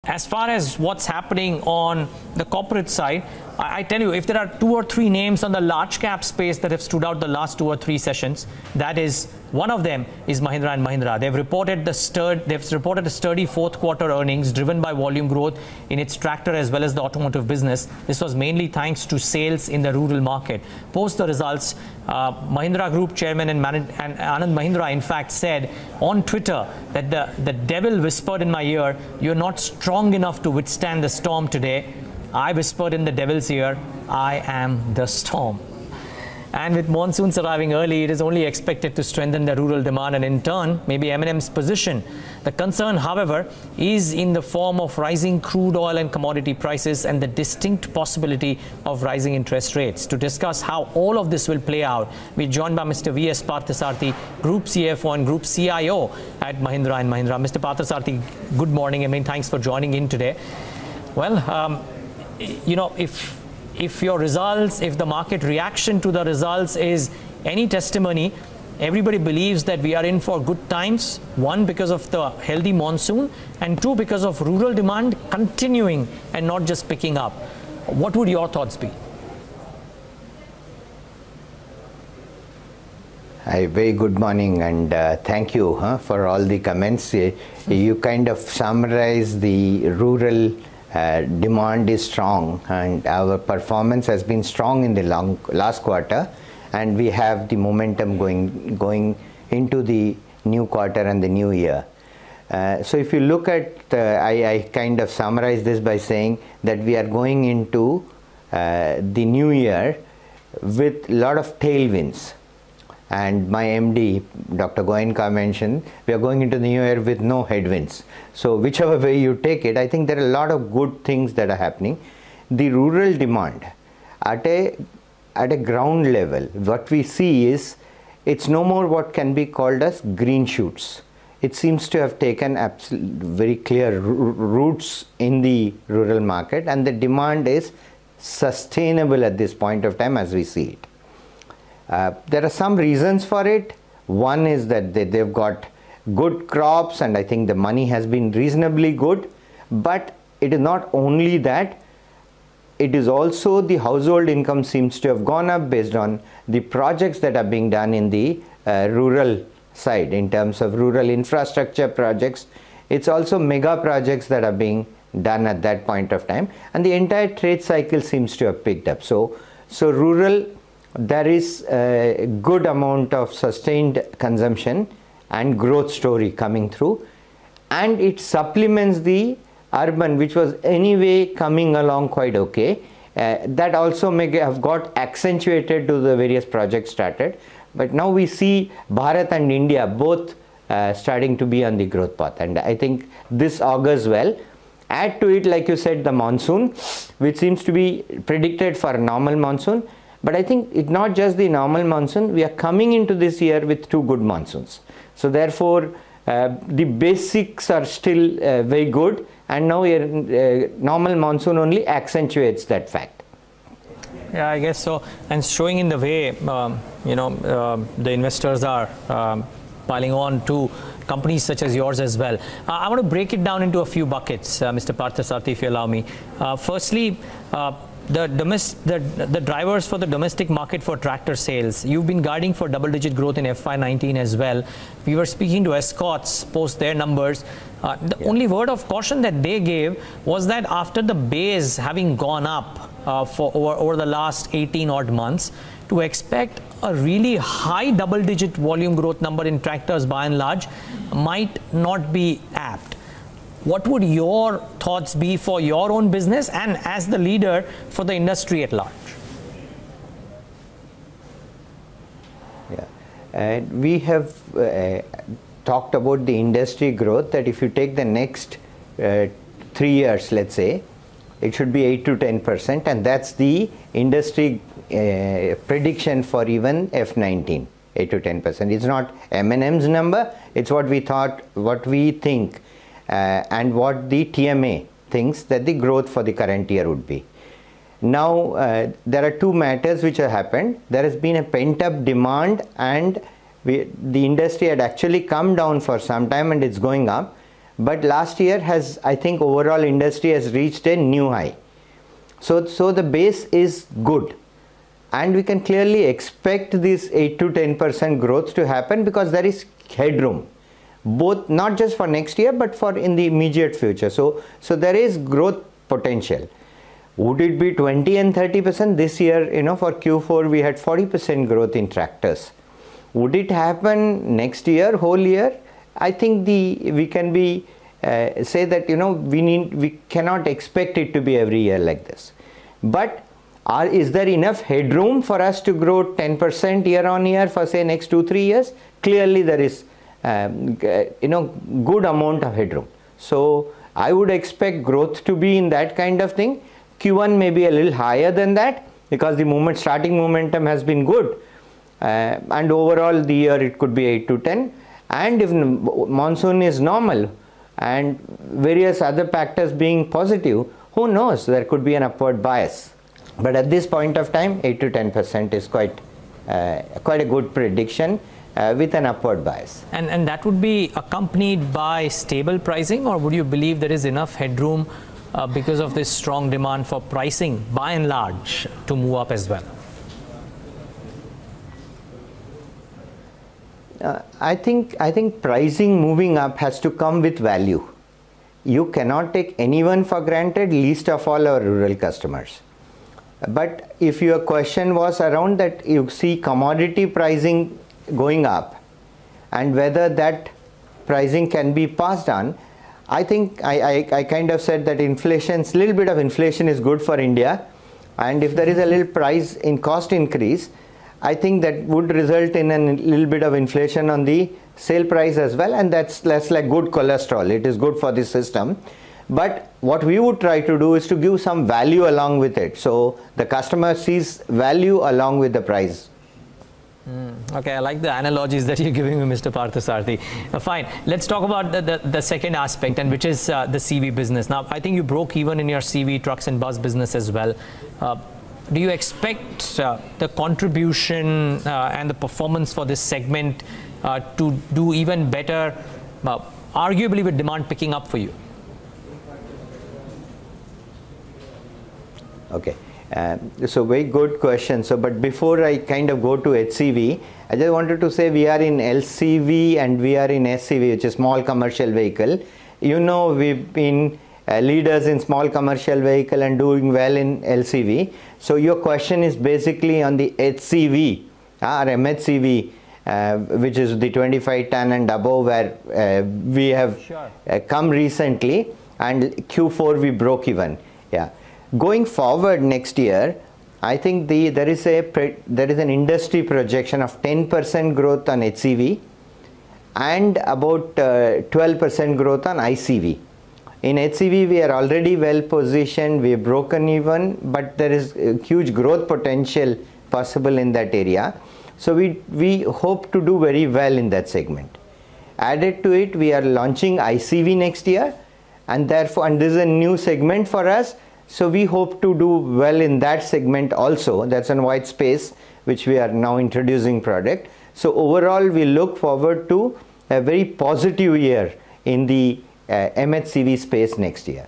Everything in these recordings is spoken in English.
as far as what's happening on the corporate side, I tell you, if there are 2 or 3 names on the large cap space that have stood out the last 2 or 3 sessions, that is, one of them is Mahindra & Mahindra. They've reported a sturdy fourth quarter earnings driven by volume growth in its tractor as well as the automotive business. This was mainly thanks to sales in the rural market. Post the results, Mahindra Group Chairman and Anand Mahindra in fact said on Twitter that the devil whispered in my ear, "You're not strong enough to withstand the storm today." I whispered in the devil's ear, "I am the storm." And with monsoons arriving early, it is only expected to strengthen the rural demand and in turn, maybe M&M's position. The concern, however, is in the form of rising crude oil and commodity prices and the distinct possibility of rising interest rates. To discuss how all of this will play out, we're joined by Mr. V.S. Parthasarathy, Group CFO and Group CIO at Mahindra & Mahindra. Mr. Parthasarathy, good morning. Thanks for joining in today. Well, if your results, if the market reaction to the results is any testimony, everybody believes that we are in for good times. 1, because of the healthy monsoon, and 2, because of rural demand continuing and not just picking up. What would your thoughts be? Hi, very good morning, and thank you for all the comments. You kind of summarize the rural demand is strong, and our performance has been strong in the last quarter, and we have the momentum going into the new quarter and the new year. So if you look at, I kind of summarize this by saying that we are going into the new year with a lot of tailwinds. And my MD, Dr. Goenka, mentioned we are going into the new year with no headwinds. So whichever way you take it, I think there are a lot of good things that are happening. The rural demand at a ground level, what we see is it's no more what can be called as green shoots. It seems to have taken very clear roots in the rural market, and the demand is sustainable at this point of time as we see it. There are some reasons for it. One is that they've got good crops, and I think the money has been reasonably good. But it is not only that, it is also the household income seems to have gone up based on the projects that are being done in the rural side in terms of rural infrastructure projects. It's also mega projects that are being done at that point of time, and the entire trade cycle seems to have picked up. So rural, there is a good amount of sustained consumption and growth story coming through, and it supplements the urban, which was anyway coming along quite okay. That also may have got accentuated to the various projects started, but now we see Bharat and India both starting to be on the growth path, and I think this augurs well. Add to it, like you said, the monsoon, which seems to be predicted for a normal monsoon. But I think it's not just the normal monsoon. We are coming into this year with 2 good monsoons. So therefore, the basics are still very good, and now normal monsoon only accentuates that fact. Yeah, I guess so. And showing in the way, the investors are piling on to companies such as yours as well. I want to break it down into a few buckets, Mr. Parthasarathy, if you allow me. Firstly, the drivers for the domestic market for tractor sales. You've been guiding for double-digit growth in FY19 as well. We were speaking to Escorts post their numbers. Only word of caution that they gave was that after the base having gone up for over the last 18 odd months, to expect a really high double-digit volume growth number in tractors by and large might not be apt. What would your thoughts be for your own business and as the leader for the industry at large? Yeah, and we have talked about the industry growth, that if you take the next 3 years, let's say, it should be 8 to 10%, and that's the industry prediction for even F19, 8 to 10%. It's not M&M's number, it's what we thought, what we think, and what the TMA thinks that the growth for the current year would be. Now, there are 2 matters which have happened. There has been a pent-up demand, and the industry had actually come down for some time and it's going up. but last year has, I think overall industry has reached a new high. So the base is good, and we can clearly expect this 8 to 10% growth to happen because there is headroom, both not just for next year but for in the immediate future. So there is growth potential. Would it be 20 and 30% this year? For Q4 we had 40% growth in tractors. Would it happen next year, whole year? I think we can be say that we cannot expect it to be every year like this. But is there enough headroom for us to grow 10% year on year for say next 2-3 years? Clearly there is good amount of headroom. So I would expect growth to be in that kind of thing. Q1 may be a little higher than that because the starting momentum has been good, and overall the year it could be 8 to 10. And if monsoon is normal and various other factors being positive, who knows, there could be an upward bias. But at this point of time, 8 to 10% is quite a good prediction with an upward bias. And that would be accompanied by stable pricing, or would you believe there is enough headroom because of this strong demand for pricing by and large to move up as well? I think pricing moving up has to come with value. You cannot take anyone for granted, least of all our rural customers. But if your question was around that you see commodity pricing going up and whether that pricing can be passed on, I think I kind of said that little bit of inflation is good for India, and if there is a little price in cost increase, I think that would result in a little bit of inflation on the sale price as well, and that's like good cholesterol. It is good for the system. But what we would try to do is to give some value along with it, so the customer sees value along with the price. Okay, I like the analogies that you're giving me, Mr. Parthasarathy. Fine, let's talk about the second aspect, and which is the CV business. Now, I think you broke even in your CV trucks and bus business as well. Do you expect the contribution and the performance for this segment to do even better, arguably with demand picking up for you? Okay, so very good question. But before I kind of go to HCV, I just wanted to say we are in LCV and we are in SCV, which is small commercial vehicle. We've been leaders in small commercial vehicle and doing well in LCV. So your question is basically on the HCV or MHCV, which is the 25 ton and above, where we have come recently, and Q4 we broke even. Yeah. Going forward next year, I think there is an industry projection of 10% growth on HCV and about 12% growth on ICV. In HCV, we are already well positioned, we have broken even, but there is huge growth potential possible in that area. So we hope to do very well in that segment. Added to it, we are launching ICV next year, and this is a new segment for us. So we hope to do well in that segment also. That's a white space which we are now introducing product. So overall, we look forward to a very positive year in the MHCV space next year.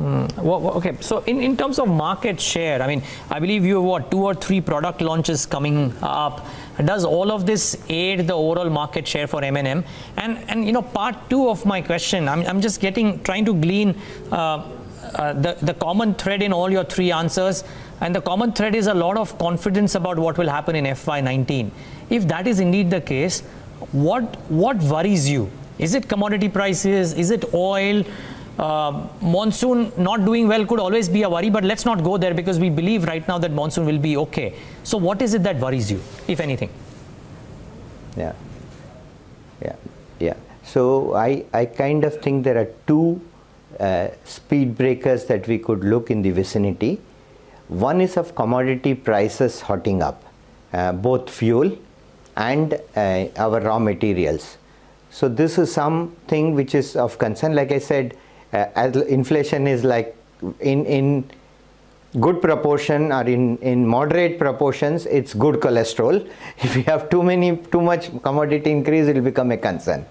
Okay, so in terms of market share, I mean, I believe you have 2 or 3 product launches coming up. Does all of this aid the overall market share for M&M? And part 2 of my question, I'm just trying to glean the common thread in all your 3 answers, and the common thread is a lot of confidence about what will happen in FY19. If that is indeed the case, what worries you? Is it commodity prices? Is it oil? Monsoon not doing well could always be a worry, but let's not go there because we believe right now that monsoon will be okay. So what is it that worries you, if anything? Yeah. So I kind of think there are 2 speed breakers that we could look in the vicinity. One is of commodity prices hotting up, both fuel and our raw materials. So this is something which is of concern. Like I said, as inflation is like in good proportion or in moderate proportions, it's good cholesterol. If you have too much commodity increase, it will become a concern.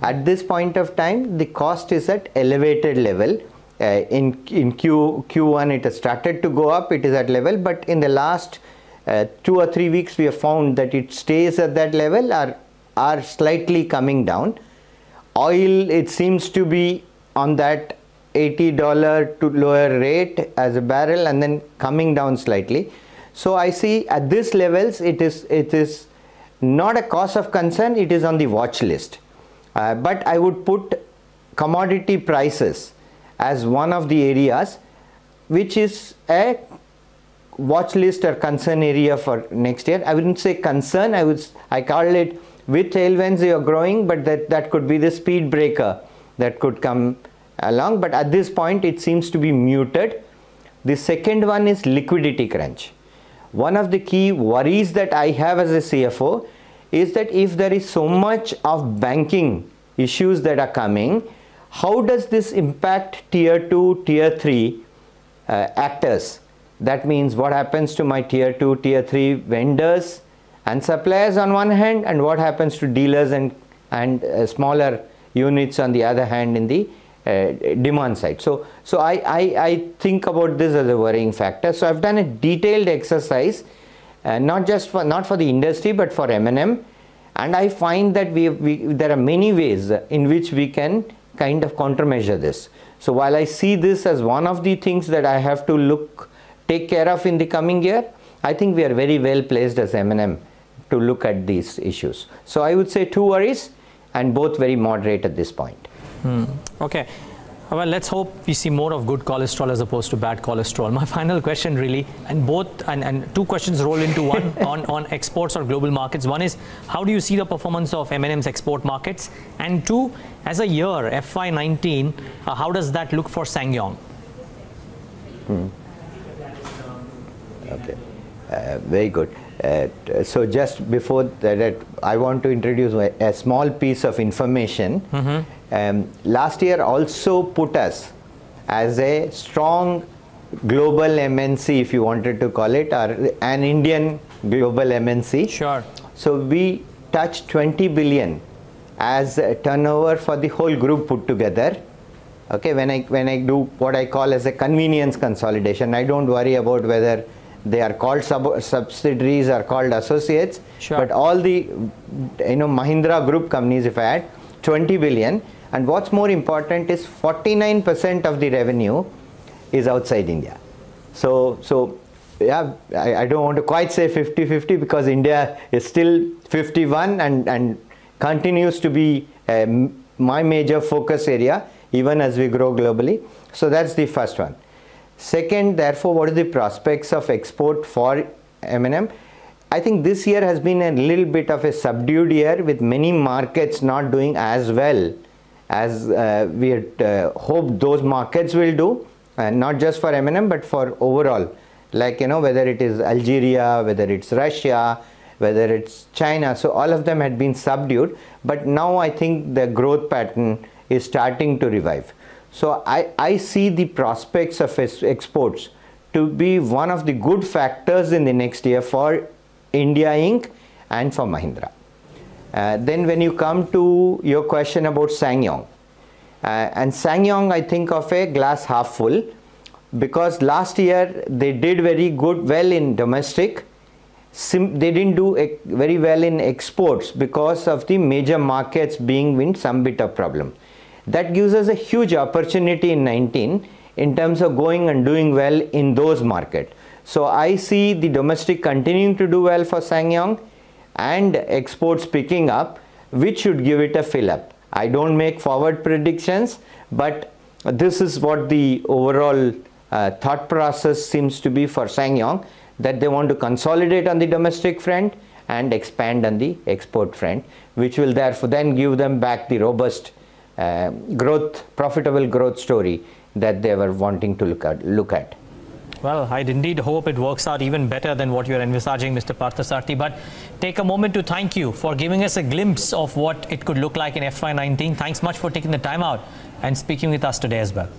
At this point of time, the cost is at elevated level. In Q1 it has started to go up, it is at level, but in the last 2 or 3 weeks we have found that it stays at that level or are slightly coming down. Oil, it seems to be on that $80 to lower rate as a barrel and then coming down slightly. So I see at these levels it is not a cause of concern, it is on the watch list. But I would put commodity prices as one of the areas which is a watch list or concern area for next year. I wouldn't say concern, I call it with tailwinds you are growing, but that could be the speed breaker that could come along, but at this point it seems to be muted. The second one is liquidity crunch. One of the key worries that I have as a CFO is that if there is so much of banking issues that are coming, how does this impact tier 2, tier 3 actors? That means what happens to my tier 2, tier 3 vendors and suppliers on one hand, and what happens to dealers and smaller units on the other hand in the demand side. So I think about this as a worrying factor. So I've done a detailed exercise, not for the industry but for M&M, and I find that there are many ways in which we can kind of countermeasure this. So while I see this as one of the things that I have to take care of in the coming year, I think we are very well placed as M&M to look at these issues. So I would say 2 worries and both very moderate at this point. Okay. Well, let's hope we see more of good cholesterol as opposed to bad cholesterol. My final question really, and 2 questions roll into one on exports or global markets. One is, how do you see the performance of M&M's export markets? And 2, as a year, FY19, how does that look for SsangYong? Okay, very good. So just before that, I want to introduce a small piece of information. Last year also put us as a strong global MNC, if you wanted to call it, or an Indian global MNC. Sure. So we touched 20 billion as a turnover for the whole group put together. Okay, when I do what I call as a convenience consolidation, I don't worry about whether they are called subsidiaries or called associates. Sure. But all the Mahindra group companies, if I add 20 billion, and what's more important is 49% of the revenue is outside India. So yeah, I don't want to quite say 50-50 because India is still 51 and continues to be my major focus area even as we grow globally. So that's the first one. Second, therefore, what are the prospects of export for M&M? I think this year has been a little bit of a subdued year with many markets not doing as well as we had hoped those markets will do, and not just for M&M but for overall, like whether it is Algeria, whether it's Russia, whether it's China. So all of them had been subdued, but now I think the growth pattern is starting to revive. So I see the prospects of exports to be one of the good factors in the next year for India Inc. and for Mahindra. Then when you come to your question about SsangYong, and SsangYong I think of a glass half full, because last year they did well in domestic. They didn't do very well in exports because of the major markets being in some bit of problem. That gives us a huge opportunity in 19 in terms of going and doing well in those markets. So I see the domestic continuing to do well for SsangYong and exports picking up, which should give it a fill up. I don't make forward predictions, but this is what the overall thought process seems to be for SsangYong, that they want to consolidate on the domestic front and expand on the export front, which will therefore then give them back the robust profitable growth story that they were wanting to look at. Well, I'd indeed hope it works out even better than what you're envisaging, Mr. Parthasarathy. But take a moment to thank you for giving us a glimpse of what it could look like in FY19. Thanks much for taking the time out and speaking with us today as well.